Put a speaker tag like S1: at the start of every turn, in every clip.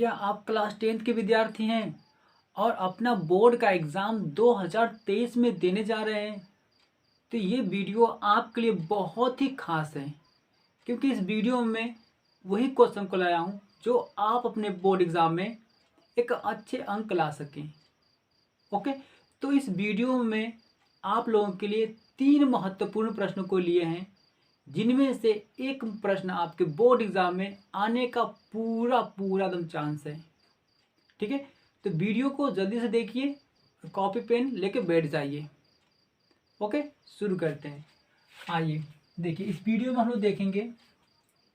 S1: क्या आप class 10th के विद्यार्थी हैं और अपना बोर्ड का एग्ज़ाम 2023 में देने जा रहे हैं? तो ये वीडियो आपके लिए बहुत ही ख़ास है, क्योंकि इस वीडियो में वही क्वेश्चन को लाया हूँ जो आप अपने बोर्ड एग्ज़ाम में एक अच्छे अंक ला सकें। ओके, तो इस वीडियो में आप लोगों के लिए 3 महत्वपूर्ण प्रश्नों को लिए हैं, जिनमें से एक प्रश्न आपके बोर्ड एग्ज़ाम में आने का पूरा एकदम चांस है। ठीक है, तो वीडियो को जल्दी से देखिए, कॉपी पेन लेके बैठ जाइए। ओके, शुरू करते हैं। आइए देखिए, इस वीडियो में हम लोग देखेंगे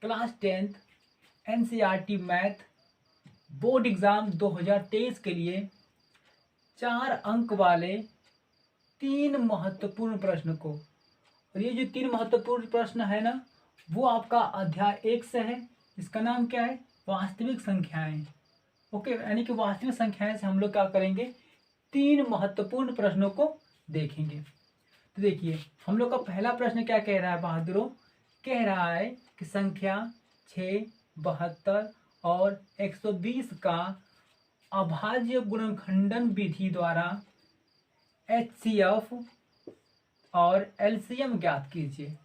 S1: class 10th NCERT math board exam 2023 के लिए 4 अंक वाले 3 महत्वपूर्ण प्रश्न को। और ये जो 3 महत्वपूर्ण प्रश्न है ना, वो आपका अध्याय 1 से है। इसका नाम क्या है? वास्तविक संख्याएं। ओके, यानी कि वास्तविक संख्याएं से हम लोग क्या करेंगे, 3 महत्वपूर्ण प्रश्नों को देखेंगे। तो देखिए, हम लोग का पहला प्रश्न क्या कह रहा है बहादुरों? कह रहा है कि संख्या 6, 72 और 120 का अभाज्य गुणनखंडन विधि द्वारा HCF और LCM ज्ञात कीजिए।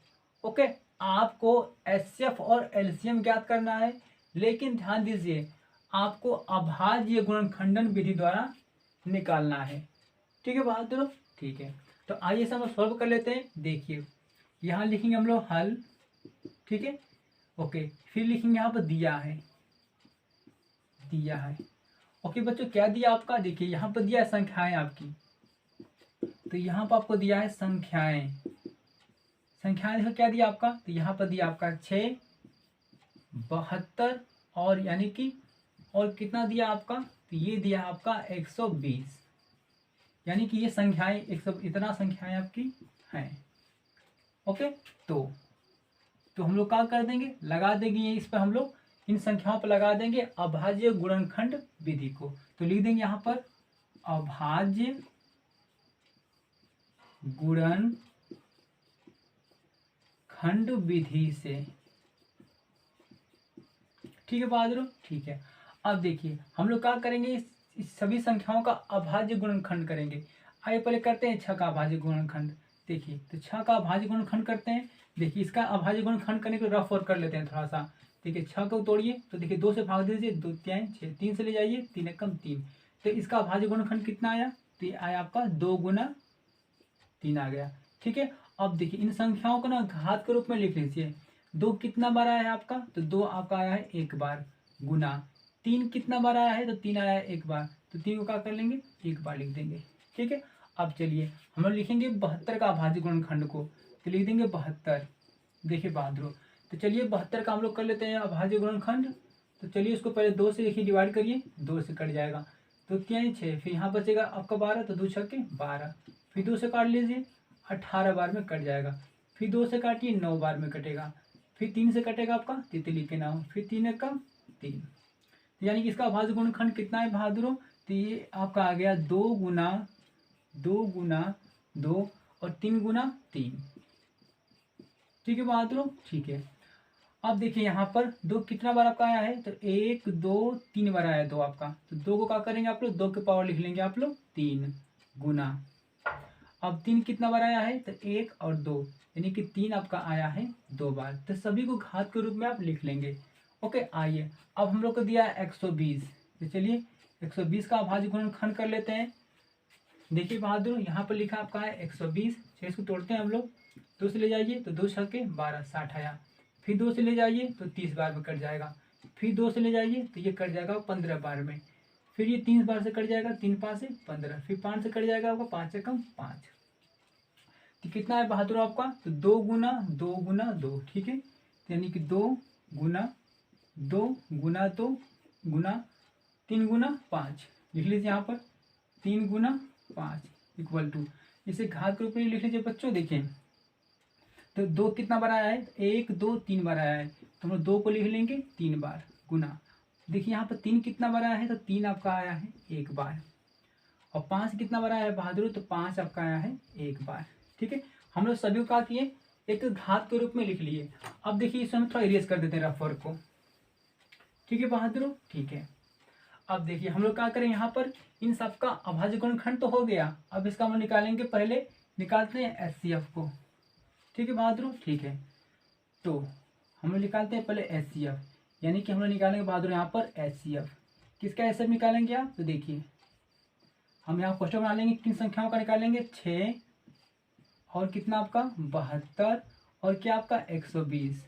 S1: ओके, आपको HCF और LCM ज्ञात करना है, लेकिन ध्यान दीजिए, आपको अभाज्य गुणनखंडन विधि द्वारा निकालना है। ठीक है बहादुर? ठीक है, तो आइए इसे हम सॉल्व कर लेते हैं। देखिए, यहाँ लिखेंगे हम लोग हल। ठीक है, ओके, फिर लिखेंगे यहाँ पर दिया है। ओके बच्चों, क्या दिया आपका? देखिए यहाँ पर दिया है संख्याएं आपकी, तो यहाँ पर आपको दिया है संख्याएं देखो क्या दिया आपका, तो यहाँ पर दिया आपका 6, 72 और यानी कि और कितना दिया आपका, तो ये दिया आपका 120, यानी कि ये संख्याएं 100, इतना संख्याएं आपकी हैं। ओके, तो हम लोग क्या कर देंगे, लगा देंगे ये, इस पर हम लोग इन संख्याओं पर लगा देंगे अभाज्य गुणनखंड विधि को। तो लिख देंगे यहाँ पर अभाज्य गुणनखंड विधि से। ठीक है बहादुर? ठीक है, अब देखिए हम लोग क्या करेंगे, इस सभी संख्याओं का अभाज्य गुणनखंड करेंगे। आइए पहले करते हैं 6 का अभाज्य गुणनखंड। देखिए, तो 6 का अभाज्य गुणनखंड करते हैं। देखिए, इसका अभाज्य गुणनखंड करने के रफ वर्क कर लेते हैं थोड़ा सा। देखिए, 6 को तोड़िए, तो देखिए 2 से भाग दीजिए, 2 3 6, 3 से ले जाइए, 3 एकम 3। तो इसका अभाज्य गुणनखंड कितना आया? तो ये आया आपका 2 गुना 3 आ गया। ठीक है, अब देखिए इन संख्याओं को ना घात के रूप में लिख लीजिए। 2 कितना बार आया है आपका? तो 2 आपका आया है 1 बार, गुना 3 कितना बार आया है? तो 3 आया है 1 बार, तो 3 को क्या कर लेंगे, 1 बार लिख देंगे। ठीक है, अब चलिए हम लोग लिखेंगे 72 का अभाज्य गुणनखंड को, तो लिख देंगे 72। देखिए बहादुर, तो चलिए 72 का हम लोग कर लेते हैं अभाज्य गुणनखंड। तो चलिए उसको पहले 2 से देखिए डिवाइड करिए, 2 से कट जाएगा, तो 3 6, फिर यहाँ बचेगा आपका 12, तो 2 छक्के 12, फिर 2 से काट लीजिए, 18 बार में कट जाएगा, फिर 2 से काटिए 9 बार में कटेगा, फिर 3 से कटेगा आपका तितली के नाम, फिर 3 एकम 3, यानी कि इसका अभाज्य गुणनखंड कितना है बहादुरों? तो ये आपका आ गया 2 गुना 2 और 3 गुना 3। ठीक है बहादुरों? ठीक है, अब देखिए यहाँ पर 2 कितना बार आपका आया है? तो 1 2 3 बार आया है 2 आपका, तो 2 को क्या करेंगे आप लोग, 2 के पावर लिख लेंगे आप लोग 3 गुना। अब 3 कितना बार आया है? तो 1 और 2, यानी कि 3 आपका आया है 2 बार। तो सभी को घात के रूप में आप लिख लेंगे। ओके, आइए अब हम लोग को दिया है 120, तो चलिए 120 का अभाज्य गुणनखंड कर लेते हैं। देखिए बहादुर, यहाँ पर लिखा आपका है 120, 6 को तोड़ते हैं हम लोग, 2 से ले जाइए, तो 2 छक्के 12, 60 आया, फिर 2 से ले जाइए तो 30 बार में कट जाएगा, फिर 2 से ले जाइए तो ये कट जाएगा 15 बार में, फिर ये 3 बार से कट जाएगा, 3 5 से 15, फिर 5 से कट जाएगा आपका 5 एकम 5। तो कितना है बहादुर आपका? तो 2 गुना 2। ठीक है, यानी कि 2 गुना 2 गुना 2 गुना 3 गुना 5, लिख लीजिए यहाँ पर 3 गुना 5 इक्वल टू, इसे घात के रूप में लिख लीजिए बच्चों। देखिए, तो 2 कितना बार आया है? 1 2 3 बार आया है, तो हम लोग 2 को लिख लेंगे 3 बार, गुना। देखिए यहाँ पर 3 कितना बार आया है? तो 3 आपका आया है 1 बार, और 5 कितना बार आया है बहादुर? तो 5 आपका आया है 1 बार। ठीक है, हम लोग सभी को क्या किए, एक घात के रूप में लिख लिए। अब देखिए इसमें हम थोड़ा इरेज कर देते हैं रफ वर्क को। ठीक है बहादुर? ठीक है, अब देखिए हम लोग क्या करें, यहाँ पर इन सब का अभाज्य गुणनखंड तो हो गया। अब इसका हम लोग निकालेंगे, पहले निकालते हैं HCF को। ठीक है बहादुर, ठीक है। तो हम लोग निकालते हैं पहले HCF, यानी कि हम लोग निकालेंगे बहादुर यहाँ पर HCF। किसका HCF निकालेंगे आप, तो देखिए हम यहाँ क्वेश्चन बना लेंगे, किन संख्याओं का निकालेंगे, 6 और कितना आपका 72 और क्या आपका 120।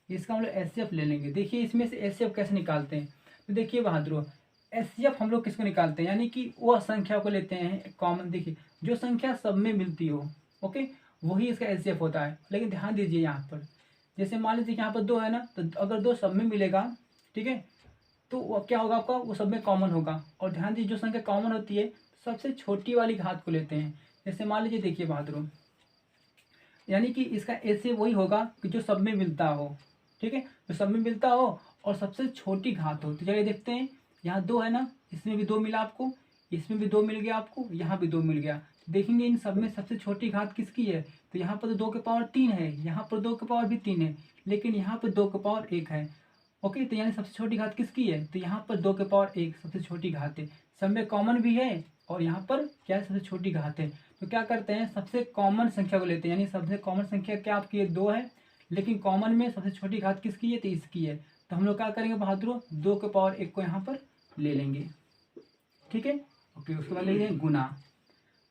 S1: इसका हम लोग HCF ले लेंगे। देखिए इसमें से HCF कैसे निकालते हैं, तो देखिए बहादुर HCF हम लोग किसको निकालते हैं, यानी कि वह संख्या को लेते हैं कॉमन। देखिए जो संख्या सब में मिलती हो, ओके, वही इसका HCF होता है। लेकिन ध्यान दीजिए यहाँ पर, जैसे मान लीजिए यहाँ पर 2 है ना, तो अगर 2 सब में मिलेगा, ठीक है, तो वो क्या होगा आपका, वो सब में कॉमन होगा। और ध्यान दीजिए जो संख्या कॉमन होती है सबसे छोटी वाली घात को लेते हैं। जैसे मान लीजिए देखिए बहादुर, यानी कि इसका ऐसे वही होगा कि जो सब में मिलता हो, ठीक है, जो सब में मिलता हो और सबसे छोटी घात हो। तो चलिए देखते हैं, यहाँ 2 है ना, इसमें भी 2 मिला आपको, इसमें भी 2 मिल गया आपको, यहाँ भी 2 मिल गया। देखेंगे इन सब में सबसे छोटी घात किसकी है, तो यहाँ पर तो 2 के पावर 3 है, यहाँ पर 2 के पावर भी 3 है, लेकिन यहाँ पर 2 के पावर 1 है। ओके, तो यानी सबसे छोटी घात किसकी है, तो यहाँ पर 2 के पावर 1 सबसे छोटी घात है, सब में कॉमन भी है और यहाँ पर क्या है, सबसे छोटी घात है। तो क्या करते हैं, सबसे कॉमन संख्या को लेते हैं, यानी सबसे कॉमन संख्या क्या आपकी है, 2 है, लेकिन कॉमन में सबसे छोटी घात किसकी है, तो इसकी है। तो हम लोग क्या करेंगे बहादुर, 2 के पावर 1 को यहाँ पर ले लेंगे, ठीक है। ओके, उसके बाद ले लेंगे गुना,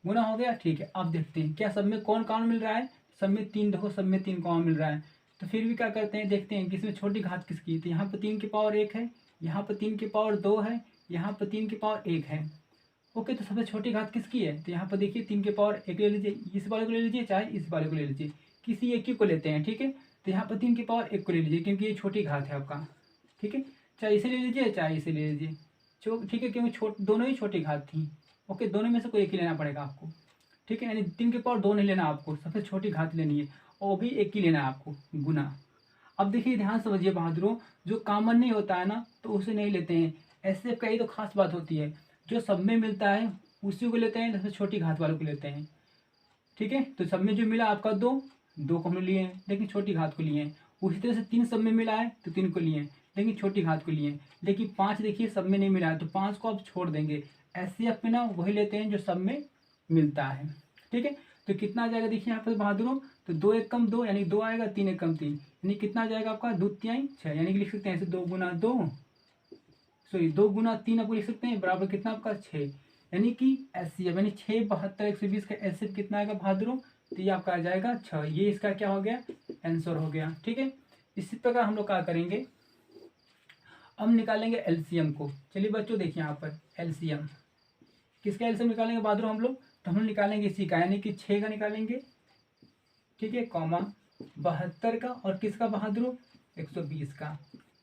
S1: गुना हो गया, ठीक है। अब देखते हैं क्या सब में कौन कॉमन मिल रहा है, सब में 3, देखो सब में 3 कॉमन मिल रहा है। तो फिर भी क्या करते हैं, देखते हैं कि इसमें छोटी घात किसकी है, तो यहाँ पर 3 की पावर 1 है, यहाँ पर 3 की पावर 2 है, यहाँ पर 3 की पावर 1 है। ओके, तो सबसे छोटी घात किसकी है, तो यहाँ पर देखिए 3 के पावर 1 ले लीजिए, इस वाले को ले लीजिए चाहे इस वाले को ले लीजिए, किसी एक ही को लेते हैं, ठीक है। तो यहाँ पर 3 के पावर 1 को ले लीजिए क्योंकि ये छोटी घात है आपका, ठीक है। चाहे इसे ले लीजिए चाहे इसे ले लीजिए, ठीक है, क्योंकि दोनों ही छोटी घात थी। ओके, दोनों में से कोई एक ही लेना पड़ेगा आपको, ठीक है। यानी 3 के पावर 2 नहीं लेना आपको, सबसे छोटी घात लेनी है और भी एक ही लेना है आपको, गुना। अब देखिए ध्यान समझिए बहादुरों, जो कॉमन नहीं होता है ना तो उसे नहीं लेते हैं। ऐसे का ही तो खास बात होती है, जो सब में मिलता है उसी को लेते हैं, सबसे छोटी घात वालों को लेते हैं, ठीक है। तो सब में जो मिला आपका 2, 2 को हम लिए हैं लेकिन छोटी घात को लिए हैं। उसी तरह से 3 सब में मिला है तो 3 को लिए हैं लेकिन छोटी घात को लिए हैं। लेकिन 5 देखिए सब में नहीं मिला है तो 5 को आप छोड़ देंगे। HCF में ना वही लेते हैं जो सब में मिलता है, ठीक है। तो कितना आ जाएगा देखिए यहाँ पर बहादुरों, तो 2 एक कम 2 यानी 2 आएगा, 3 एक कम 3 यानी कितना आ जाएगा आपका, 2 तिहाई 6, यानी कि लिख सकते हैं ऐसे 2 गुना 2, सॉरी 2 गुना 3 आपको लिख सकते हैं बराबर कितना आपका 6, यानी कि HCF यानी 6 72 120 का HCF कितना आएगा बहादुरों, तो ये आपका आ जाएगा 6। ये इसका क्या हो गया, आंसर हो गया, ठीक है। इसी प्रकार हम लोग क्या करेंगे, अब निकालेंगे LCM को। चलिए बच्चों देखिए यहाँ पर LCM, किसका LCM निकालेंगे बहादुर हम लोग, तो हम लोग निकालेंगे इसी का, यानी कि 6 का निकालेंगे, ठीक है, कॉमा 72 का और किसका बहादुर 120 का,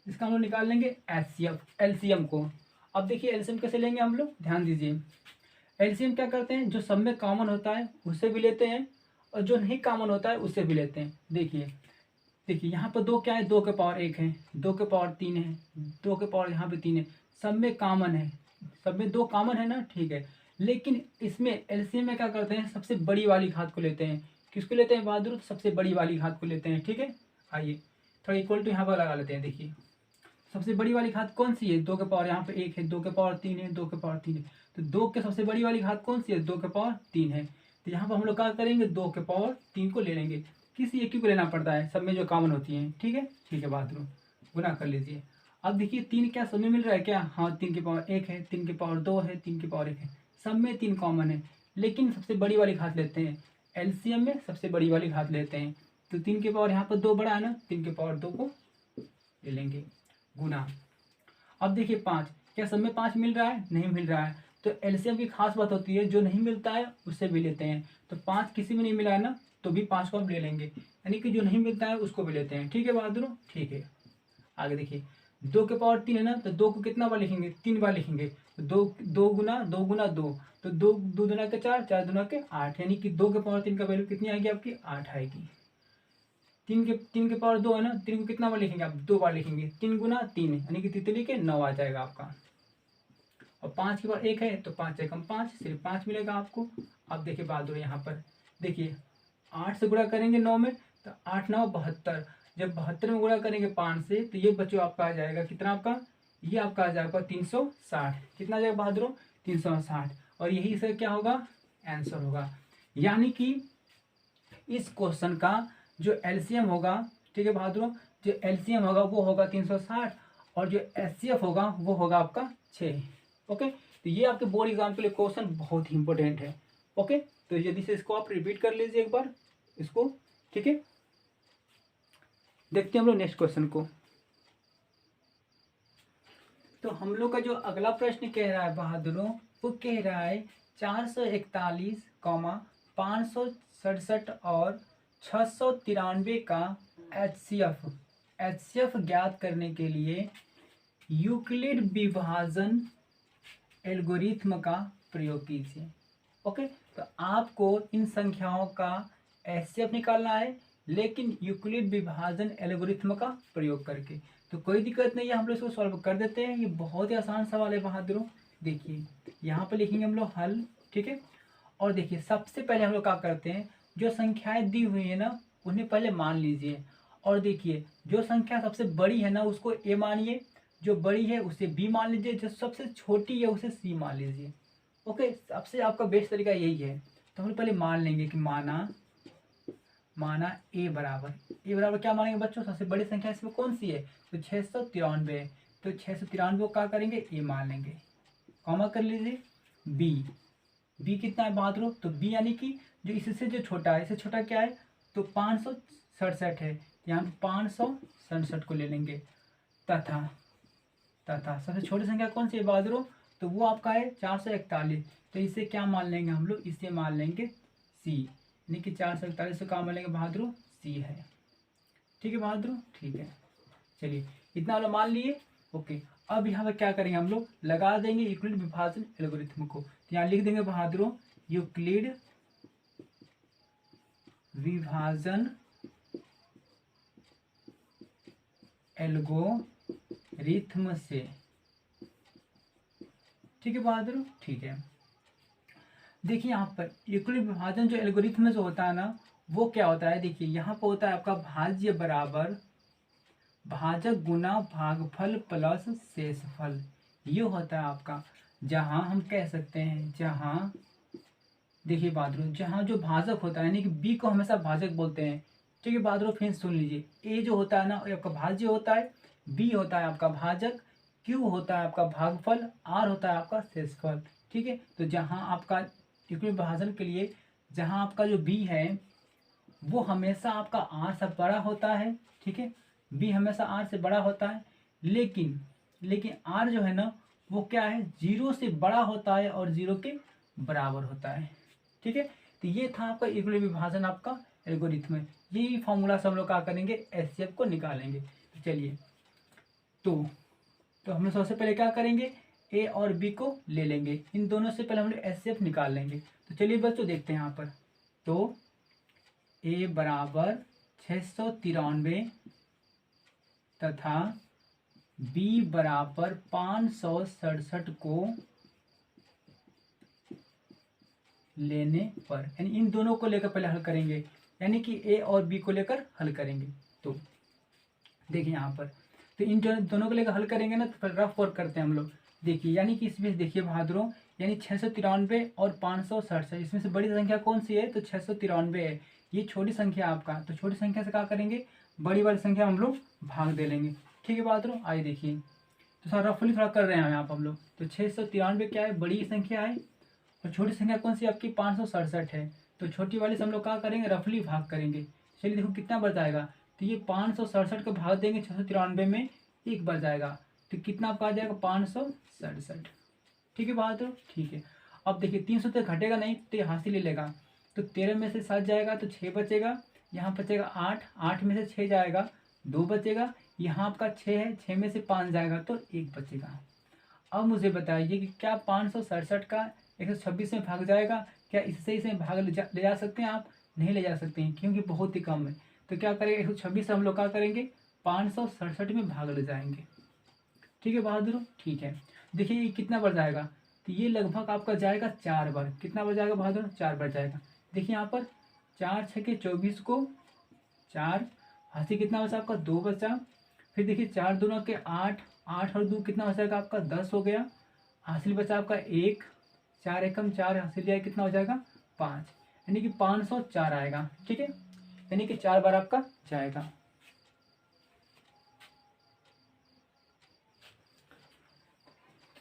S1: इसका हम लोग निकाल लेंगे LCM को। अब देखिए LCM कैसे लेंगे हम लोग, ध्यान दीजिए। LCM क्या करते हैं, जो सब में कॉमन होता है उससे भी लेते हैं और जो नहीं कॉमन होता है उससे भी लेते हैं। देखिए देखिए यहाँ पर 2 क्या है, 2 के पावर 1 है, 2 के पावर 3 है, 2 के पावर यहाँ पे 3 है, सब में कॉमन है, सब में 2 कॉमन है ना, ठीक है। लेकिन इसमें LCM में क्या करते हैं, सबसे बड़ी वाली घात को लेते हैं। किसको लेते हैं बहादुर, सबसे बड़ी वाली घात को लेते हैं, ठीक है। आइए थोड़ा इक्वल टू यहाँ पर लगा लेते हैं। देखिए सबसे बड़ी वाली घात कौन सी है, 2 के पावर यहाँ पे 1 है, 2 के पावर 3 है, 2 के पावर 3 है, तो 2 के सबसे बड़ी वाली घात कौन सी है, 2 के पावर 3 है। तो यहाँ पर हम लोग क्या करेंगे, 2 के पावर 3 को ले लेंगे, किसी एक ही को लेना पड़ता है, सब में जो कॉमन होती हैं, ठीक है, ठीक है बहादुर, गुना कर लीजिए। अब देखिए 3 क्या सब में मिल रहा है क्या, हाँ 3 के पावर 1 है, 3 के पावर 2 है, 3 के पावर 1 है, सब में 3 कॉमन है, लेकिन सबसे बड़ी वाली घात लेते हैं। LCM में सबसे बड़ी वाली घात लेते हैं, तो 3 के पावर यहाँ पर 2 बड़ा है ना, 3 के पावर 2 को ले लेंगे, गुना। अब देखिए 5, क्या सब में 5 मिल रहा है, नहीं मिल रहा है, तो LCM की खास बात होती है जो नहीं मिलता है उससे भी लेते हैं। तो 5 किसी में नहीं मिला है ना, तो भी 5 को हम ले लेंगे, यानी कि जो नहीं मिलता है उसको भी लेते हैं, ठीक है बहादुर, ठीक है। आगे देखिए 2 के पावर 3 है ना, तो 2 को कितना बार लिखेंगे, 3 बार लिखेंगे, तो 2 गुना 2 गुना 2, तो 2 2 दुना के 4, 4 दुना के 8, यानी कि 2 के पावर 3 का वैल्यू कितनी आएगी आपकी, 8 आएगी। 3 के पावर 2 है ना, 3 को कितना बार लिखेंगे आप, 2 बार लिखेंगे, 3 गुना 3 यानी कि तितली के 9 आ जाएगा आपका। और 5 के पावर 1 है तो 5 से कम 5, सिर्फ 5 मिलेगा आपको। अब देखिए बहादुर यहाँ पर देखिए 8 से गुणा करेंगे 9 में, तो 8 9 72, जब 72 में गुणा करेंगे 5 से तो ये बच्चों आपका आ जाएगा कितना आपका, ये आपका आ जाएगा 360। कितना आ जाएगा बहादुरों? 360। और यही इसका क्या होगा? आंसर होगा। यानी कि इस क्वेश्चन का जो एलसीएम होगा, ठीक है बहादुरों, जो एलसीएम होगा वो होगा 360 और जो एचसीएफ होगा वो होगा आपका 6। ओके, तो ये आपके बोर्ड एग्जाम के लिए क्वेश्चन बहुत ही इंपॉर्टेंट है। ओके, तो यदि से इसको आप रिपीट कर लीजिए एक बार इसको, ठीक है। देखते हैं हम लोग नेक्स्ट क्वेश्चन को। तो हम लोग का जो अगला प्रश्न कह रहा है बहादुरों, वो कह रहा है 441, 567 और 693 का एचसीएफ ज्ञात करने के लिए यूक्लिड विभाजन एल्गोरिथ्म का प्रयोग कीजिए। ओके, तो आपको इन संख्याओं का एचसीएफ निकालना है, लेकिन यूक्लिड विभाजन एल्गोरिथ्म का प्रयोग करके। तो कोई दिक्कत नहीं है, हम लोग इसको सॉल्व कर देते हैं। ये बहुत ही आसान सवाल है बहादुरों। देखिए यहाँ पर लिखेंगे हम लोग हल, ठीक है। और देखिए सबसे पहले हम लोग क्या करते हैं, जो संख्याएं दी हुई है ना उन्हें पहले मान लीजिए। और देखिए जो संख्या सबसे बड़ी है ना उसको ए मानिए, जो बड़ी है उसे बी मान लीजिए, जो सबसे छोटी है उसे सी मान लीजिए। ओके, सबसे आपका बेस्ट तरीका यही है। तो हम लोग पहले मान लेंगे कि माना ए बराबर क्या मानेंगे बच्चों? सबसे बड़ी संख्या इसमें कौन सी है? तो 693। तो 693 को क्या करेंगे? ए मान लेंगे। कॉमा कर लीजिए। बी कितना है बहादुरों? तो बी यानी कि जो इससे जो छोटा है, इससे छोटा क्या है? तो 567 है, यहाँ 567 को ले लेंगे। तथा सबसे छोटी संख्या कौन सी है बहादुरों? तो वो आपका है 441। तो इसे क्या मान लेंगे हम लोग? इसे मान लेंगे सी, यानी कि 441 से क्या मान लेंगे बहादुरों? सी है। ठीक है बहादुरों, ठीक है। चलिए इतना हम लोग मान लिए। ओके, अब यहाँ पर क्या करेंगे हम लोग? लगा देंगे यूक्लिड विभाजन एल्गोरिथ्म को। तो यहाँ लिख देंगे बहादुरों यूक्लिड विभाजन एल्गोरिथ्म से। ठीक है बहादुर, ठीक है। देखिए यहाँ पर यूक्लिड विभाजन जो एल्गोरिथम से होता है ना, वो क्या होता है? देखिए यहाँ पर होता है आपका भाज्य बराबर भाजक गुना भागफल प्लस शेषफल। ये होता है आपका, जहाँ हम कह सकते हैं, जहाँ देखिए बहादुर, जहाँ जो भाजक होता है यानी कि बी को हमेशा भाजक बोलते हैं। ठीक है बहादुर, फिर सुन लीजिए, ए जो होता है ना ये आपका भाज्य होता है, बी होता है आपका भाजक, क्यू होता है आपका भागफल, आर होता है आपका शेषफल। ठीक है, तो जहाँ आपका यूक्लिड विभाजन के लिए जहाँ आपका जो बी है वो हमेशा आपका आर से बड़ा होता है। ठीक है, बी हमेशा आर से बड़ा होता है, लेकिन आर जो है ना वो क्या है? 0 से बड़ा होता है और 0 के बराबर होता है। ठीक है, तो ये था आपका यूक्लिड विभाजन आपका एल्गोरिथम। यही फॉर्मूला से हम लोग क्या करेंगे? एचसीएफ को निकालेंगे। तो चलिए, तो हम लोग सबसे पहले क्या करेंगे? ए और बी को ले लेंगे, इन दोनों से पहले हम लोग एचसीएफ निकाल लेंगे। तो चलिए बच्चों देखते हैं यहाँ पर। तो ए बराबर 693 तथा बी बराबर 567 को लेने पर, यानी इन दोनों को लेकर पहले हल करेंगे, यानी कि ए और बी को लेकर हल करेंगे। तो देखिए यहाँ पर, तो इन दोनों को लेकर हल करेंगे ना, तो फिर रफ वर्क करते हैं हम लोग। देखिए यानी कि इसमें देखिए बहादुरों, यानी 693 और 567, इसमें से बड़ी संख्या कौन सी है? तो 693 है। ये छोटी संख्या आपका, तो छोटी संख्या से क्या करेंगे? बड़ी वाली संख्या हम लोग भाग दे लेंगे। ठीक है बहादुरों, आइए देखिए, तो थोड़ा रफली थोड़ा कर रहे हैं यहाँ पर हम लोग। तो 693 क्या है? बड़ी संख्या है, और छोटी संख्या कौन सी आपकी? 567 है। तो छोटी वाली से हम लोग क्या करेंगे? रफली भाग करेंगे। चलिए देखो कितना बढ़ जाएगा। तो ये 567 को भाग देंगे 693 में, एक बढ़ जाएगा, तो कितना आपका आ जाएगा? 567। ठीक है बहादुर, ठीक है। अब देखिए 300 तक घटेगा नहीं, तो ये हासिल ले लेगा। तो 13 में से 7 जाएगा तो 6 बचेगा, यहाँ बचेगा 8, 8 में से 6 जाएगा 2 बचेगा, यहाँ आपका 6 है, 6 में से 5 जाएगा तो 1 बचेगा। अब मुझे बताइए कि क्या 567 का 126 में भाग जाएगा? क्या इससे इसमें भाग ले जा सकते हैं आप? नहीं ले जा सकते हैं, क्योंकि बहुत ही कम है। तो क्या करेंगे? 126 हम लोग क्या करेंगे? 567 में भाग ले जाएंगे। ठीक है बहादुर, ठीक है। देखिए ये कितना बढ़ जाएगा? तो ये लगभग आपका जाएगा 4 बार। कितना बढ़ जाएगा बहादुर? 4 बार जाएगा। देखिए यहाँ पर 4 6 के 24 को 4, हाथी कितना बचा आपका? 2 बचा। फिर देखिए 4 दूना के 8, 8 और 2 कितना हो जाएगा आपका 10 हो गया। हासिल बचा आपका 1, 4 एकम 4 हासिल जाए कितना हो जाएगा 5, यानी कि 504 आएगा। ठीक है, यानी कि 4 बार आपका जाएगा।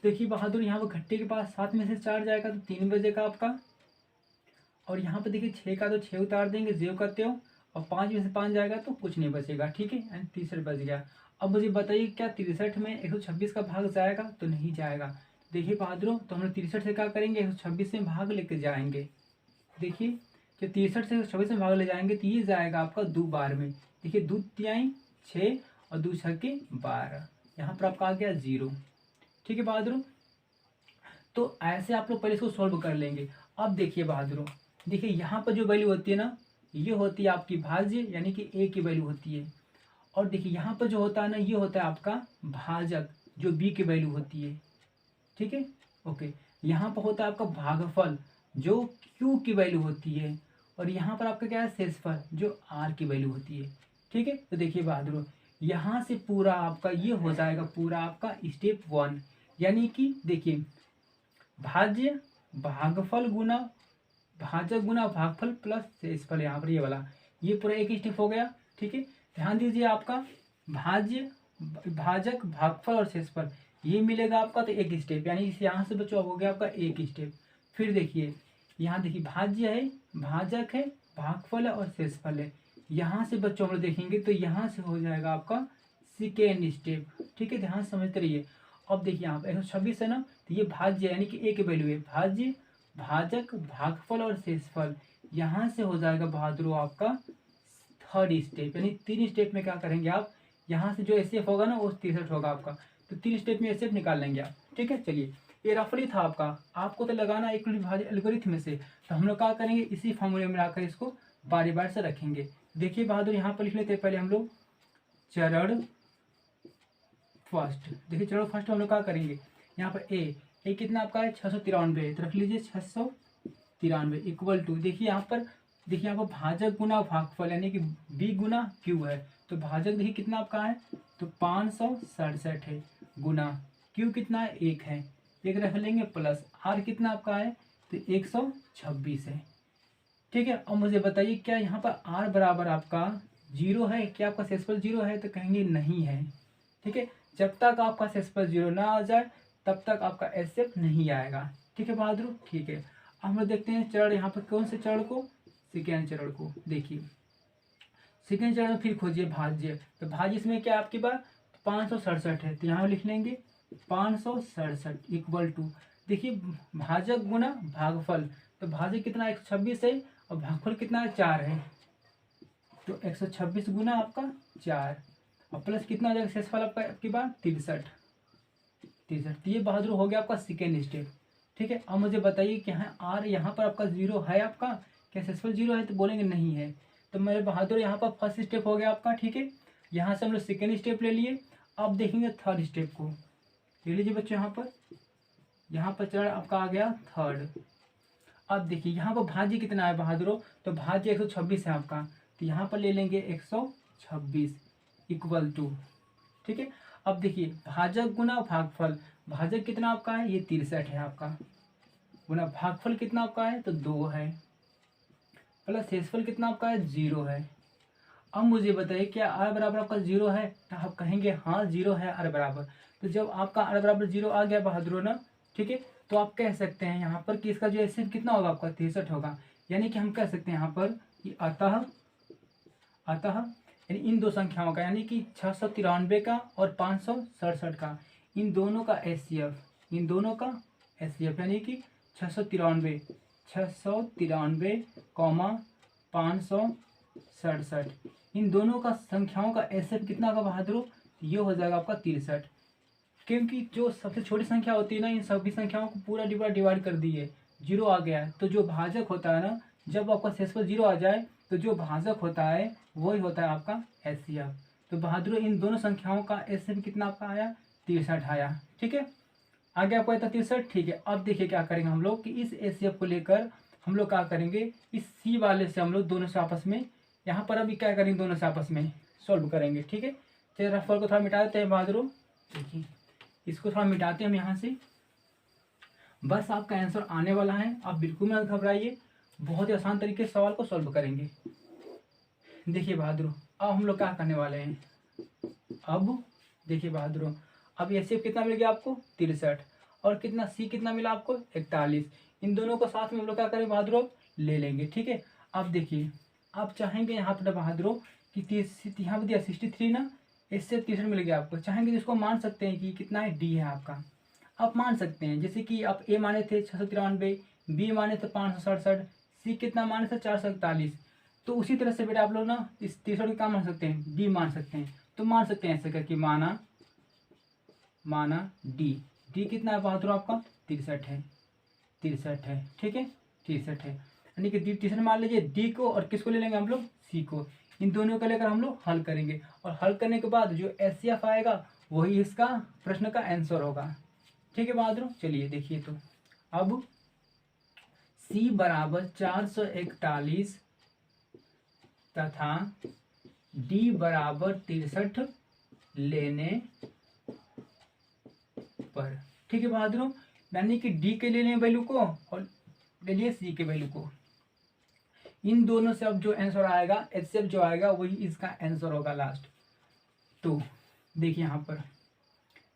S1: देखिए बहादुर यहाँ पर घट्टे के पास 7 में से 4 जाएगा तो 3 बजेगा आपका। और यहाँ पर देखिए 6 का तो 6 उतार देंगे, 0 का त्यों, और 5 में से 5 जाएगा तो कुछ नहीं बचेगा। ठीक है, यानी 63 बच गया। अब मुझे बताइए क्या 63 में 126 का भाग जाएगा? तो नहीं जाएगा। देखिए बहादुरों, तो हम लोग 63 से क्या करेंगे, 126 में भाग लेके जाएंगे। देखिए जब 63 से 126 में भाग ले जाएंगे तो ये जाएगा आपका 2 बार में। देखिए 2 तिहाई 6 और 2 छक्के 12, यहाँ पर आपका आ गया 0। ठीक है बहादुरों, तो ऐसे आप लोग पहले इसको सॉल्व कर लेंगे। अब देखिए बहादुरों, देखिए यहाँ पर जो वैल्यू होती है ना, ये होती है आपकी भाज्य, यानी कि ए की वैल्यू होती है। और देखिए यहाँ पर जो होता है ना, ये होता है आपका भाजक, जो बी की वैल्यू होती है। ठीक है, ओके। यहाँ पर होता है आपका भागफल, जो क्यू की वैल्यू होती है। और यहाँ पर आपका क्या है, शेषफल, जो आर की वैल्यू होती है। ठीक है, तो देखिए बहादुर, यहाँ से पूरा आपका ये हो जाएगा, पूरा आपका स्टेप 1, यानी कि देखिए भाज्य भागफल गुना भाजक गुना भागफल प्लस शेषफल, यहाँ पर ये वाला, ये पूरा एक स्टेप हो गया। ठीक है, ध्यान दीजिए, आपका भाज्य भाजक भागफल और शेषफल ये मिलेगा आपका तो एक स्टेप, यानी इस यहाँ से बच्चों हो गया आपका एक स्टेप। फिर देखिए यहाँ देखिए भाज्य है, भाजक है, भागफल है और शेषफल है। यहाँ से बच्चों हम लोग देखेंगे तो यहाँ से हो जाएगा आपका सेकेंड स्टेप। ठीक है, ध्यान समझते रहिए। अब देखिए यहाँ पर 126 है ना, तो ये भाज्य यानी कि ए की वैल्यू है, भाज्य भाजक भागफल और शेषफल। यहाँ से हो जाएगा बहादुर आपका थर्ड स्टेप, यानी 3 स्टेप में क्या करेंगे आप, यहाँ से जो एसएफ होगा ना वो 63 होगा आपका, तो 3 स्टेप में एसएफ निकाल लेंगे आप। ठीक है, चलिए ये रफली था आपका, आपको तो लगाना एक एल्गोरिथम में से, तो हम लोग क्या करेंगे, इसी फॉर्मूले में लाकर इसको बारी बार से रखेंगे। देखिए बहादुर यहाँ पर लिख लेते हैं पहले हम लोग चरण फर्स्ट। देखिए चरण फर्स्ट हम लोग क्या करेंगे, यहाँ पर ए कितना आपका है 693, तो रख लीजिए 693 इक्वल टू, देखिए यहाँ पर भाजक गुना भागफल, यानी कि बी गुना क्यू है। तो भाजक देखिए कितना आपका है, तो 567 है, गुना क्यू कितना है 1 है, एक रख लेंगे, प्लस आर कितना आपका है तो 126 है। ठीक है, अब मुझे बताइए क्या यहाँ पर आर बराबर आपका 0 है, क्या आपका शेषफल 0 है? तो कहेंगे नहीं है। ठीक है, जब तक आपका शेषफल 0 ना आ जाए तब तक आपका एसएफ नहीं आएगा। ठीक है बहादुर, ठीक है। हम लोग देखते हैं चरण, यहाँ पर कौन से चरण को, सेकेंड चरण को। देखिए सेकेंड चरण में फिर खोजिए भाज्य, तो भाज्य इसमें क्या आपकी बात 567 है, तो यहाँ लिख लेंगे 567 इक्वल टू, देखिए भाजक गुना भागफल, तो भाजक कितना 126 है और भागफल कितना है 4 है, तो 126 गुना आपका 4 और प्लस कितना हो जाएगा शेषफल आपका आपकी बात 63। तो ये बहादुर हो गया आपका सेकेंड स्टेप। ठीक है, अब मुझे बताइए कि यहाँ पर आपका 0 है, आपका क्या शेषफल 0 है? तो बोलेंगे नहीं है, तो मेरे बहादुर यहाँ पर फर्स्ट स्टेप हो गया आपका। ठीक है, यहाँ से हम लोग सेकेंड स्टेप ले लिए। अब देखेंगे थर्ड स्टेप को, ले लीजिए बच्चों, यहाँ पर चरण आपका आ गया थर्ड। अब देखिए यहाँ पर भाज्य कितना है बहादुरों, तो भाज्य 126 है आपका, तो यहाँ पर ले लेंगे 126 इक्वल टू। ठीक है, अब देखिए भाजक गुना भागफल, भाजक कितना आपका है ये 63 है आपका, गुना भागफल कितना आपका है तो 2 है, प्लस शेषफल कितना आपका है 0 है। अब मुझे बताइए क्या आर बराबर आपका 0 है? तो आप कहेंगे हाँ 0 है आर बराबर। तो जब आपका आर बराबर 0 आ गया बहादुरों ना, ठीक है, तो आप कह सकते हैं यहाँ पर कि इसका जो एसएफ कितना होगा आपका 63 होगा, यानी कि हम कह सकते हैं यहाँ पर कि अतः यानी इन दो संख्याओं का, यानी कि 693 का और 567 का, इन दोनों का एचसीएफ, यानी कि 693 कॉमा 567, इन दोनों का संख्याओं का एचसीएफ कितना होगा बहादुरों? ये हो जाएगा आपका 63, क्योंकि जो सबसे छोटी संख्या होती है ना, इन सभी संख्याओं को पूरा डिवाइड कर दिए, 0 आ गया है, तो जो भाजक होता है ना, जब आपका शेषफल 0 आ जाए तो जो भाजक होता है वही होता है आपका एचसीएफ। तो बहादुर इन दोनों संख्याओं का एचसीएफ कितना आपका आया 63 आया। ठीक है, आगे आपको आता 63। ठीक है, अब देखिए क्या करेंगे हम लोग कि इस एचसीएफ को लेकर हम लोग क्या करेंगे, इस सी वाले से हम लोग दोनों से आपस में, यहाँ पर अभी क्या करेंगे, दोनों से आपस में सॉल्व करेंगे। ठीक है, चलिए रफल को थोड़ा मिटा देते हैं बहादुर। देखिए इसको थोड़ा मिटाते हैं हम यहाँ से। बस आपका आंसर आने वाला है, आप बिल्कुल मत घबराइए, बहुत ही आसान तरीके से सवाल को सॉल्व करेंगे। देखिए बहादुर, अब हम लोग क्या करने वाले हैं, अब देखिए बहादुर, अब एचसीएफ कितना मिल गया आपको 63, और कितना सी कितना मिला आपको 41। इन दोनों को साथ में हम लोग क्या करें बहादुर, अब ले लेंगे, ठीक है। अब देखिए, आप चाहेंगे यहाँ पर बहादुर कि यहाँ पर दिया 63 ना, इससे 63 मिल गया आपको, चाहेंगे तो इसको मान सकते हैं कि कितना है, डी है आपका। आप मान सकते हैं, जैसे कि आप ए माने थे 693, बी माने थे 567, सी कितना माने थे 441। तो उसी तरह से बेटा आप लोग ना इस 63 का मान सकते हैं, डी मान सकते हैं। तो मान सकते हैं ऐसे करके, माना डी, डी कितना है बहादुर आपका 63 है, 63 है, ठीक है, 63 है। यानी कि डी 63 मान लीजिए, डी को और किसको ले लेंगे हम लोग, सी को। इन दोनों को लेकर हम लोग हल करेंगे, और हल करने के बाद जो एचसीएफ आएगा वही इसका प्रश्न का आंसर होगा, ठीक है बहादुर। चलिए देखिए, तो अब C बराबर 441 तथा D बराबर 63 लेने पर, ठीक है बहादुर, यानी कि D के ले लें वैल्यू को और ले लिए C के वैल्यू को। इन दोनों से अब जो आंसर आएगा, एचसीएफ जो आएगा वही इसका आंसर होगा लास्ट। तो देखिए यहाँ पर,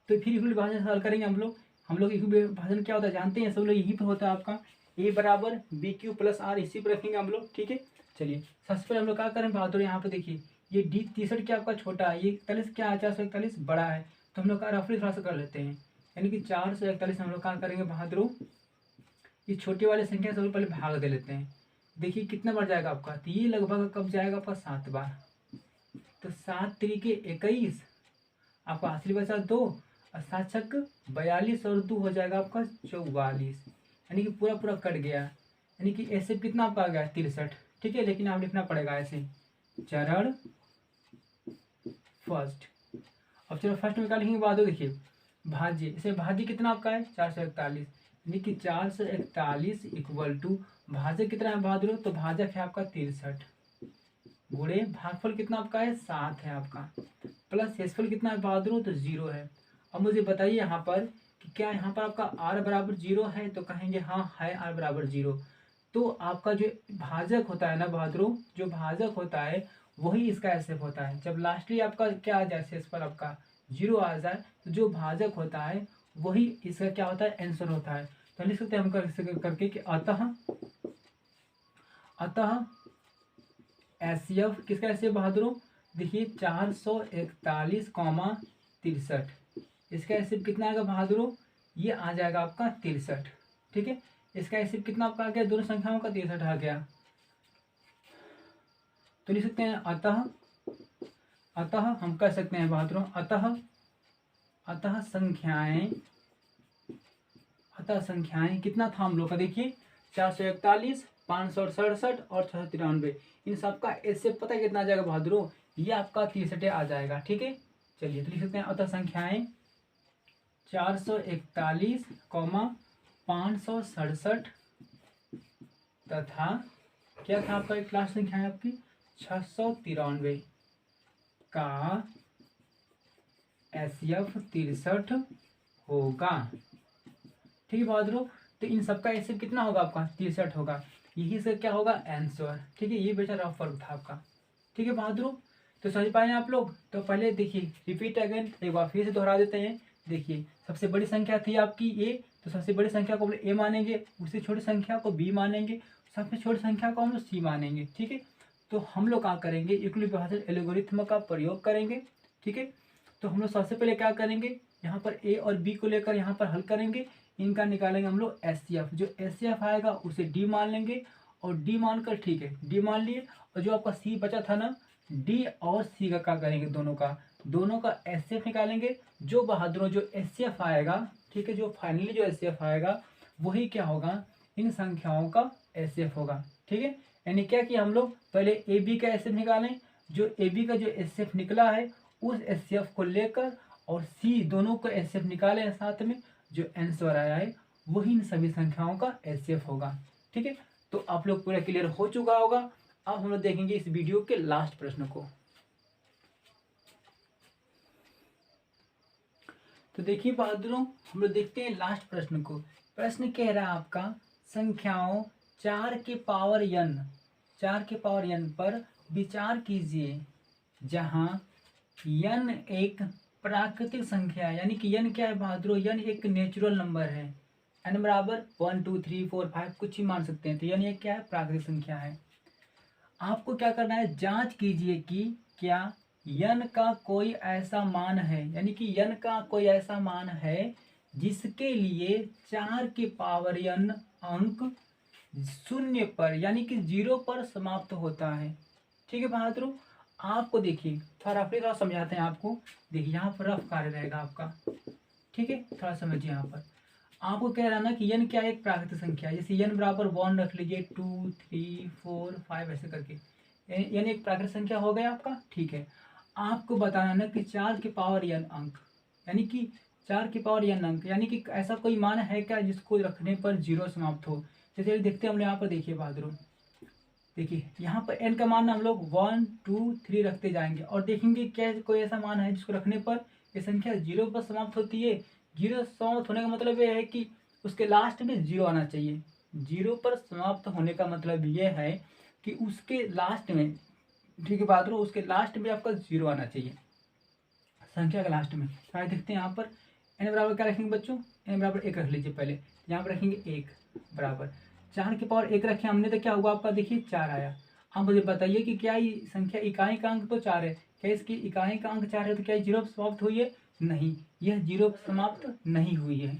S1: तो फिर इक्वल विभाजन हल करेंगे हम लोग इक्वल विभाजन क्या होता है जानते हैं सब लोग, यहीं पर होता है आपका ए बराबर बी क्यू प्लस आर, इसी पर रखेंगे हम लोग, ठीक है। चलिए सबसे पहले हम लोग क्या करें बहादुर, यहाँ पर देखिए ये डी 63 क्या आपका छोटा है, ये 41 क्या है 441 बड़ा है, तो हम लोग का रफली थोड़ा सा कर लेते हैं, यानी कि 441 हम लोग क्या करेंगे बहादुर, ये छोटी वाली संख्या सबसे पहले भाग दे लेते हैं। देखिए कितना बढ़ जाएगा आपका, तो ये लगभग कब जाएगा आपका 7 बार, तो 7 तरीके 21, आपका हासिल बचा 2, और 7 छक 42 और 2 हो जाएगा आपका 44, यानी कि पूरा पूरा कट गया, यानी कि ऐसे कितना आपका आ गया 63, ठीक है। लेकिन आप लिखना पड़ेगा ऐसे, चरण फर्स्ट। अब चलो फर्स्ट में क्या लिखेंगे बाद, देखिए भाज्य, इसे भाज्य कितना आपका है 441, यानी कि 441 इक्वल टू भाजक कितना है बहादुर, तो भाजक है आपका 63 गुणे भागफल कितना आपका है 7 है आपका, प्लस शेषफल कितना है बहादुर, तो 0 है। अब मुझे बताइए यहाँ पर कि क्या यहाँ पर आपका r बराबर 0 है, तो कहेंगे हाँ है r बराबर 0। तो आपका जो भाजक होता है ना बहादुर, जो भाजक होता है वही इसका एसएफ होता है। जब लास्टली आपका क्या आ जाए, शेषफल आपका 0 आ जाए, तो जो भाजक होता है वही इसका क्या होता है आंसर होता है। तो लिख सकते हैं हम करके कि अतः एचसीएफ किसका एचसीएफ बहादुर, देखिए 441, 63, इसका एचसीएफ कितना आएगा बहादुर, ये आ जाएगा आपका 63, ठीक है। इसका एचसीएफ कितना आपका आ गया, दोनों संख्याओं का 63 आ गया। तो लिख सकते हैं अतः हम कह सकते हैं बहादुर, अतः संख्याएं कितना था हम लोग का, देखिए 441, 567 और 693, इन सबका इससे पता है कितना आ जाएगा बहादुर, ये आपका 63 आ जाएगा, ठीक है। चलिए तो लिख सकते हैं अतः संख्याएं 441, 567 तथा क्या था आपका एक लास्ट संख्या है आपकी 693 का एचसीएफ 63 होगा, ठीक है बहादुर। तो इन सबका एचसीएफ कितना होगा आपका 63 होगा, यही से क्या होगा आंसर, ठीक है। ये बेटा रफ वर्क था आपका, ठीक है बहादुर। तो समझ पाए आप लोग। तो पहले देखिए रिपीट अगेन, एक बार फिर से दोहरा देते हैं। देखिए सबसे बड़ी संख्या थी आपकी ए, तो सबसे बड़ी संख्या को ए मानेंगे, उससे छोटी संख्या को बी मानेंगे, सबसे छोटी संख्या को हम लोग सी मानेंगे, ठीक है। तो हम लोग क्या करेंगे, इक्वल विभाजन एल्गोरिथम का प्रयोग करेंगे, ठीक है। तो हम लोग सबसे पहले क्या करेंगे, यहाँ पर ए और बी को लेकर यहाँ पर हल करेंगे, इनका निकालेंगे हम लोग एचसीएफ, जो एचसीएफ आएगा उसे डी मान लेंगे, और डी मानकर ठीक है डी मान लिए, और जो आपका सी बचा था ना, डी और सी का क्या करेंगे, दोनों का एचसीएफ निकालेंगे। जो बहादुर जो एचसीएफ आएगा, ठीक है, जो फाइनली जो एचसीएफ आएगा वही क्या होगा, इन संख्याओं का एचसीएफ होगा, ठीक है। यानी क्या कि हम लोग पहले ए बी का एचसीएफ निकालें, जो ए बी का जो एचसीएफ निकला है उस एचसीएफ को लेकर और सी दोनों को एचसीएफ निकालें साथ में, जो आंसर आया है वही इन सभी संख्याओं का एचसीएफ होगा, ठीक है। तो आप लोग पूरा क्लियर हो चुका होगा। अब हम लोग देखेंगे इस वीडियो के लास्ट प्रश्न को। तो देखिए बहादुरों, हम लोग देखते हैं लास्ट प्रश्न को। प्रश्न कह रहा है आपका संख्याओं 4 के पावर n पर विचार कीजिए जहां n एक प्राकृतिक संख्या है। यानी कि n क्या है बहादुरों, n एक नेचुरल नंबर है। n बराबर 1 2 3 4 5 कुछ ही मान सकते हैं। तो n एक क्या है, प्राकृतिक संख्या है। आपको क्या करना है, जांच कीजिए कि क्या n का कोई ऐसा मान है, यानी कि n का कोई ऐसा मान है जिसके लिए 4 के पावर n अंक शून्य पर यानी कि 0 पर समाप्त होता है। ठीक है बहादुरों, आपको देखिए थोड़ा रफली थोड़ा समझाते हैं आपको। देखिए यहाँ पर रफ कार्य रहेगा आपका, ठीक है, थोड़ा समझिए। यहाँ पर आपको कह रहा ना कि n क्या है, एक प्राकृतिक संख्या है। जैसे n बराबर 1 रख लीजिए, 2 3 4 5 ऐसे करके n एक प्राकृतिक संख्या हो गया आपका। ठीक है, आपको बताना ना कि 4 के पावर n अंक, यानी कि 4 के पावर n अंक, यानी कि ऐसा कोई मान है क्या जिसको रखने पर 0 समाप्त हो। जैसे देखते हैं हम यहाँ पर, देखिए बहादुरों, देखिए यहाँ पर n का मान हम लोग 1 2 3 रखते जाएंगे और देखेंगे क्या कोई ऐसा मान है जिसको रखने पर ये संख्या 0 पर समाप्त होती है। 0 समाप्त होने का मतलब ये है कि उसके लास्ट में 0 आना चाहिए। 0 पर समाप्त होने का मतलब ये है कि उसके लास्ट में, ठीक है बहादुरों, उसके लास्ट में आपका 0 आना चाहिए संख्या के लास्ट में। तो आइए देखते हैं यहाँ पर n बराबर क्या रखेंगे बच्चों, n बराबर 1 रख लीजिए पहले। यहाँ पर रखेंगे 1 बराबर 4 के पावर 1 रखे हमने, तो क्या हुआ आपका, देखिए 4 आया। अब मुझे बताइए कि क्या ये संख्या इकाई का अंक तो 4 है, क्या इसकी इकाई का अंक 4 है, तो क्या 0 पर समाप्त हुई है? नहीं, यह 0 पर समाप्त नहीं हुई है।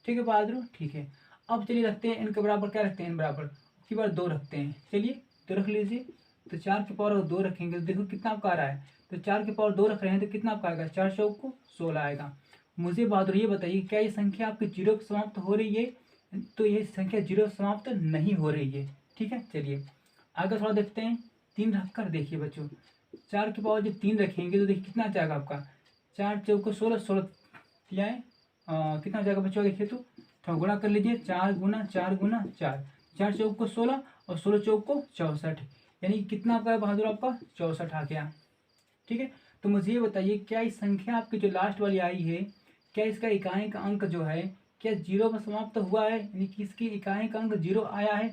S1: ठीक है बहादुर, ठीक है। अब चलिए रखते हैं n के बराबर, क्या रखते हैं n बराबर की बार 2 रखते हैं। चलिए 2 रख लीजिए। तो 4 के पावर 2 रखेंगे तो देखो कितना आपका आ रहा है। तो 4 के पावर 2 रख रहे हैं तो कितना आपका आएगा, 4 चौक को 16 आएगा। मुझे बहादुर ये बताइए, क्या ये संख्या आपकी 0 पर समाप्त हो रही है? तो ये संख्या 0 समाप्त नहीं हो रही है। ठीक है, चलिए आगे थोड़ा देखते हैं। 3 रखकर देखिए बच्चों, 4 के पावर जब 3 रखेंगे तो देखिए कितना जाएगा आपका, 4 चौक को 16, 16 किया है कितना जाएगा बच्चों, देखिए तो थोड़ा गुणा कर लीजिए। 4 गुना 4 गुना 4, 4 चौक को 16 और 16 चौक को 64, यानी कितना आपका बहादुर, आपका 64 आ गया। ठीक है, तो मुझे ये बताइए, क्या इस संख्या आपकी जो लास्ट वाली आई है, क्या इसका इकाई का अंक जो है क्या 0 पर समाप्त हुआ है, यानी कि इसकी इकाई का अंक 0 आया है?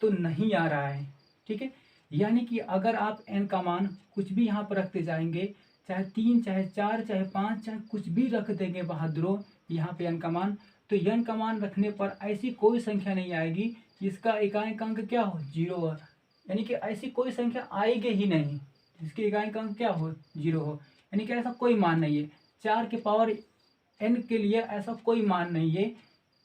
S1: तो नहीं आ रहा है। ठीक है, यानी कि अगर आप n का मान कुछ भी यहाँ पर रखते जाएंगे, चाहे 3 चाहे 4 चाहे 5 चाहे कुछ भी रख देंगे बहादुरों यहाँ पे n का मान, तो n का मान रखने पर ऐसी कोई संख्या नहीं आएगी जिसका इकाई का अंक क्या हो, 0 हो। यानी कि ऐसी कोई संख्या आएगी ही नहीं जिसकी इकाई का अंक क्या हो, 0 हो। यानी कि ऐसा कोई मान नहीं है 4 के पावर n के लिए, ऐसा कोई मान नहीं है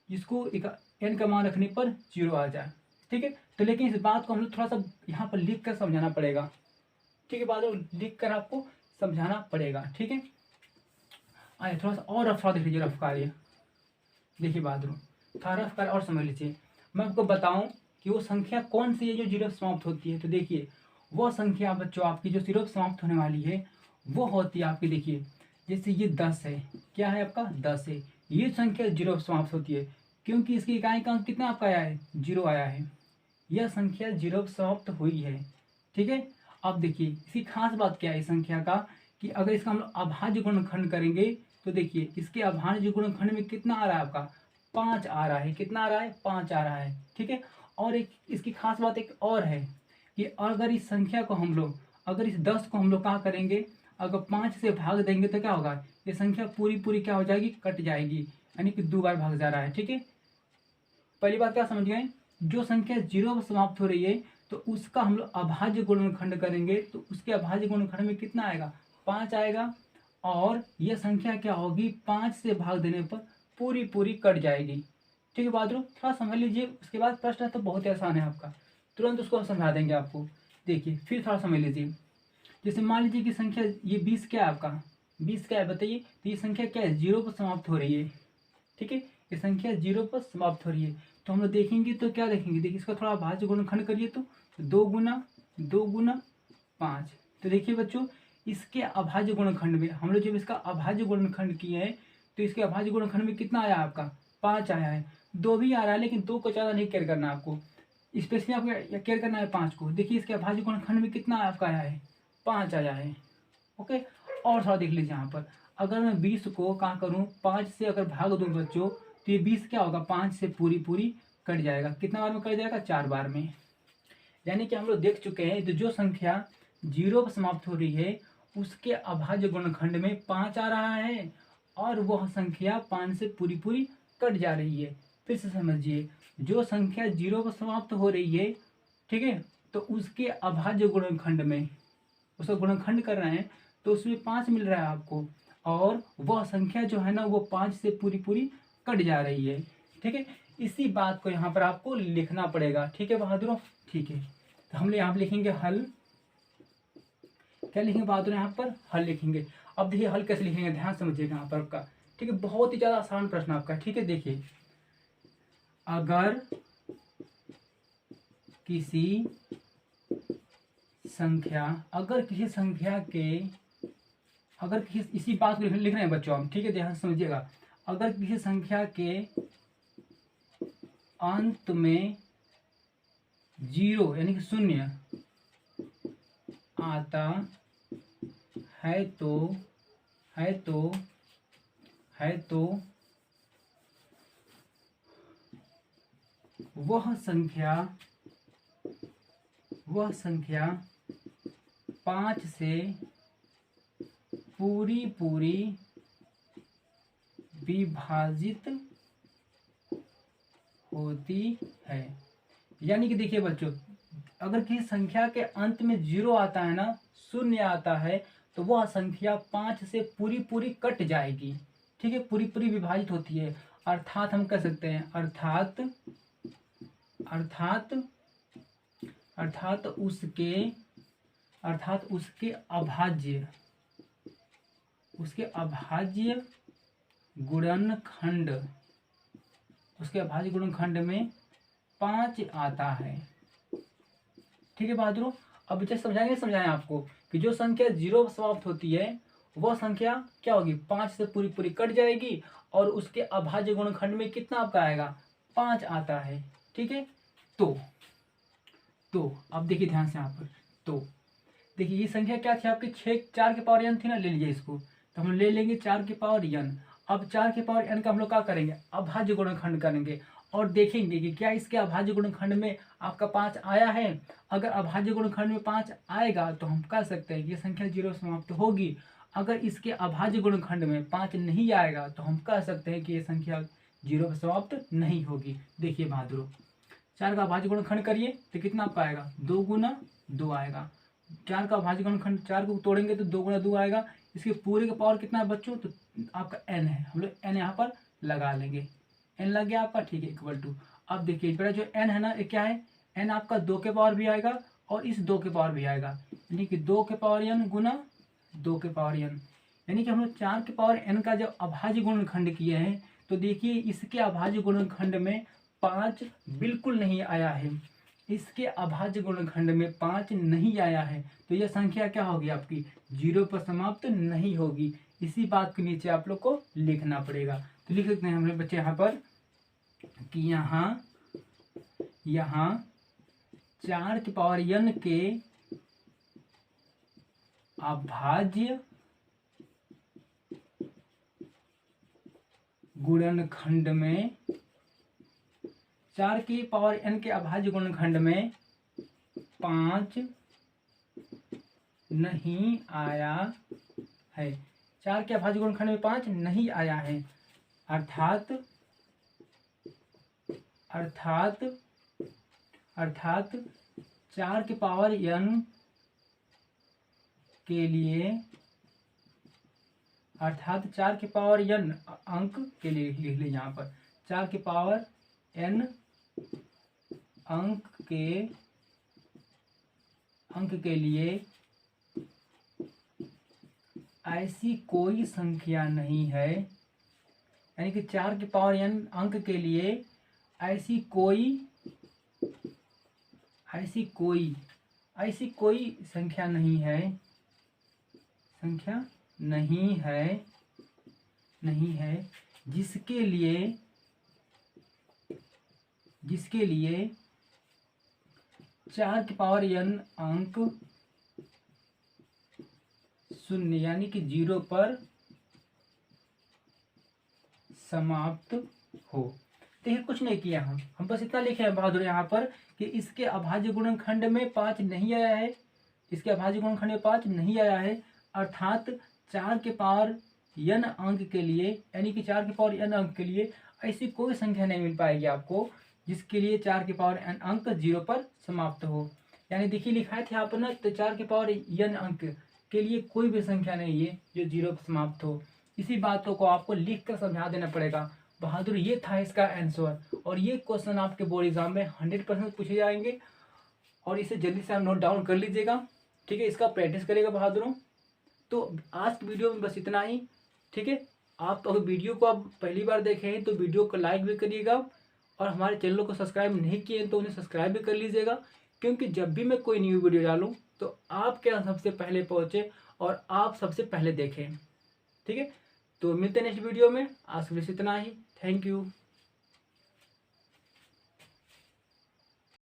S1: जिसको n का मान रखने पर 0 आ जाए। ठीक है, तो लेकिन इस बात को हम लोग थोड़ा सा यहाँ पर लिख कर समझाना पड़ेगा। ठीक है, बात लिख कर आपको समझाना पड़ेगा। ठीक है, आइए थोड़ा सा और रफ देख लीजिए, रफ कार्य देखिए बहादुर, थोड़ा रफ कार्य और समझ लीजिए। मैं आपको बताऊं कि वो संख्या कौन सी है जो 0 समाप्त होती है। तो देखिए वो संख्या बच्चों आपकी जो 0 समाप्त होने वाली है वो होती है आपकी, देखिए जैसे ये 10 है, क्या है आपका 10 है, ये संख्या 0 समाप्त होती है क्योंकि इसकी इकाई का अंक कितना आपका आया है, 0 आया है। यह संख्या 0 पर समाप्त हुई है। ठीक है, अब देखिए इसकी खास बात क्या है इस संख्या का, कि अगर इसका हम लोग अभाज्य गुणनखंड करेंगे तो देखिए इसके अभाज्य गुणनखंड में कितना आ रहा है आपका, 5 आ रहा है। कितना आ रहा है, 5 आ रहा है। ठीक है, और एक इसकी खास बात एक और है कि अगर इस संख्या को हम लोग, अगर इस 10 को हम लोग क्या करेंगे, अगर 5 से भाग देंगे तो क्या होगा, ये संख्या पूरी पूरी क्या हो जाएगी, कट जाएगी, यानी कि 2 बार भाग जा रहा है। ठीक है, पहली बात क्या समझ गए, जो संख्या 0 पर समाप्त हो रही है तो उसका हम लोग अभाज्य गुणनखंड करेंगे तो उसके अभाज्य गुणनखंड में कितना आएगा, 5 आएगा। और यह संख्या क्या होगी, 5 से भाग देने पर पूरी पूरी कट जाएगी। ठीक है बहादुर, थोड़ा समझ लीजिए। उसके बाद प्रश्न तो बहुत ही आसान है आपका, तुरंत उसको हम समझा देंगे आपको। देखिए फिर थोड़ा समझ लीजिए। जैसे मान लीजिए कि संख्या ये 20 क्या है आपका, 20 क्या है बताइए, तो ये संख्या क्या है, 0 पर समाप्त हो रही है। ठीक है, ये संख्या 0 पर समाप्त हो रही है। तो हम लोग देखेंगे तो क्या देखेंगे, देखिए इसका थोड़ा भाज्य गुणनखंड करिए तो 2 गुना 5। तो देखिए बच्चों इसके अभाज्य गुणनखंड में हम लोग जब इसका अभाज्य गुणनखंड किए हैं तो इसके अभाज्य गुणनखंड में कितना आया आपका, 5 आया है। 2 भी आ रहा है लेकिन 2 को ज़्यादा नहीं केयर करना आपको, स्पेशली आपको केयर करना है 5 को। देखिए इसके अभाज्य गुणनखंड में कितना आपका आया है, 5 आया है। ओके, और थोड़ा देख लीजिए यहाँ पर अगर मैं 20 को कहाँ करूँ 5 से अगर भाग दूँ बच्चों, तो ये 20 क्या होगा 5 से पूरी पूरी कट जाएगा। कितना बार में कट जाएगा 4 बार में। यानी कि हम लोग देख चुके हैं तो जो संख्या 0 पर समाप्त हो रही है उसके अभाज्य गुणनखंड में 5 आ रहा है और वह संख्या 5 से पूरी पूरी कट जा रही है। फिर से समझिए, जो संख्या 0 पर समाप्त हो रही है, ठीक है, तो उसके अभाज्य गुणनखंड में उसका गुणनखंड कर रहे हैं तो उसमें 5 मिल रहा है आपको, और वह संख्या जो है ना वो 5 से पूरी पूरी कट जा रही है। ठीक है, इसी बात को यहाँ पर आपको लिखना पड़ेगा। ठीक है बहादुरों, ठीक है, तो हम यहाँ पर लिखेंगे हल। क्या लिखेंगे बहादुर, यहाँ पर हल लिखेंगे। अब देखिए हल कैसे लिखेंगे, ध्यान समझिएगा यहाँ पर आपका। ठीक है, बहुत ही ज्यादा आसान प्रश्न आपका। ठीक है, देखिए अगर किसी संख्या के इसी बात को लिख रहे हैं बच्चों हम। ठीक है, ध्यान समझिएगा। अगर किसी संख्या के अंत में 0 यानी कि 0 आता है तो वह संख्या 5 से पूरी पूरी विभाजित होती है। यानी कि देखिए बच्चों, अगर किसी संख्या के अंत में 0 आता है ना, 0 आता है, तो वह संख्या 5 से पूरी पूरी कट जाएगी। ठीक है, पूरी पूरी विभाजित होती है। अर्थात हम कह सकते हैं अर्थात उसके अभाज्य गुणनखंड में 5 आता है। ठीक है बहादुरों, अब जैसे समझाएं आपको कि जो संख्या 0 पर समाप्त होती है वह संख्या क्या होगी 5 से पूरी पूरी कट जाएगी, और उसके अभाज्य गुणनखंड में कितना आपका आएगा 5 आता है। ठीक है, तो अब देखिए ध्यान से यहाँ पर। तो देखिए ये संख्या क्या थी आपकी 4 के पावर n थी ना, ले लीजिए इसको, तो हम ले लेंगे 4 के पावर n। अब 4 के पावर n का हम लोग क्या करेंगे अभाज्य गुणनखंड करेंगे और देखेंगे कि क्या इसके अभाज्य गुणनखंड में आपका 5 आया है। अगर अभाज्य गुणनखंड में 5 आएगा तो हम कह सकते हैं कि ये संख्या 0 समाप्त होगी। अगर इसके अभाज्य गुणनखंड में 5 नहीं आएगा तो हम कह सकते हैं कि ये संख्या 0 पर समाप्त नहीं होगी। देखिए बहादुरों, 4 का अभाज्य गुणनखंड करिए तो कितना आपका आएगा 2 गुना 2 आएगा। 4 का अभाज्य गुणनखंड 4 को तोड़ेंगे तो 2 गुना 2 आएगा। इसके पूरे का पावर कितना है बच्चों, तो आपका n है, हम लोग n यहाँ पर लगा लेंगे। n लग गया आपका, ठीक है, इक्वल टू। अब देखिए बेटा जो n है ना ये क्या है, n आपका 2 के पावर भी आएगा और इस 2 के पावर भी आएगा, यानी कि 2 के पावर n गुना 2 के पावर n। यानी कि हम लोग 4 के पावर n का जब अभाज्य गुणनखंड किए हैं तो देखिए इसके अभाज्य गुणनखंड में 5 बिल्कुल नहीं आया है। इसके अभाज्य गुणनखंड में 5 नहीं आया है, तो यह संख्या क्या होगी आपकी 0 पर समाप्त नहीं होगी। इसी बात के नीचे आप लोग को लिखना पड़ेगा। तो लिख सकते हैं हम लोग बच्चे यहाँ पर कि यहाँ 4 के पावर n के अभाज्य गुणनखंड में 4 की पावर n के अभाज्य गुणनखंड में 5 नहीं आया है। 4 के अभाज्य गुणनखंड में 5 नहीं आया है, अर्थात 4 के पावर n के लिए, अर्थात 4 के पावर n अंक के लिए लिख लीजिए यहाँ पर 4 के पावर n अंक के लिए ऐसी कोई संख्या नहीं है। यानी कि 4 के पावर n अंक के लिए ऐसी कोई संख्या नहीं है जिसके लिए 4 के पावर n अंक 0 यानी कि 0 पर समाप्त हो। देखिए कुछ नहीं किया हम बस इतना लिखे हैं बहादुर यहाँ पर कि इसके अभाज्य गुणनखंड में 5 नहीं आया है, इसके अभाज्य गुणनखंड में 5 नहीं आया है, अर्थात 4 के पावर n अंक के लिए, यानी कि 4 के पावर n अंक के लिए ऐसी कोई संख्या नहीं मिल पाएगी आपको जिसके लिए 4 के पावर n अंक 0 पर समाप्त हो। यानी देखिए लिखा है यहाँ पर ना, तो 4 के पावर n अंक के लिए कोई भी संख्या नहीं है जो 0 पर समाप्त हो। इसी बातों को आपको लिख कर समझा देना पड़ेगा बहादुर। ये था इसका आंसर, और ये क्वेश्चन आपके बोर्ड एग्जाम में 100% पूछे जाएंगे, और इसे जल्दी से आप नोट डाउन कर लीजिएगा, ठीक है। इसका प्रैक्टिस करेगा बहादुरों। तो आज की वीडियो में बस इतना ही, ठीक है। आप अगर वीडियो को आप पहली बार देखे हैं तो वीडियो को लाइक भी करिएगा, और हमारे चैनल को सब्सक्राइब नहीं किए हैं तो उन्हें सब्सक्राइब भी कर लीजिएगा, क्योंकि जब भी मैं कोई न्यू वीडियो डालूँ तो आपके यहाँ सबसे पहले पहुँचे और आप सबसे पहले देखें, ठीक है। तो मिलते हैं नेक्स्ट वीडियो में। आज के लिए इतना ही। Thank you.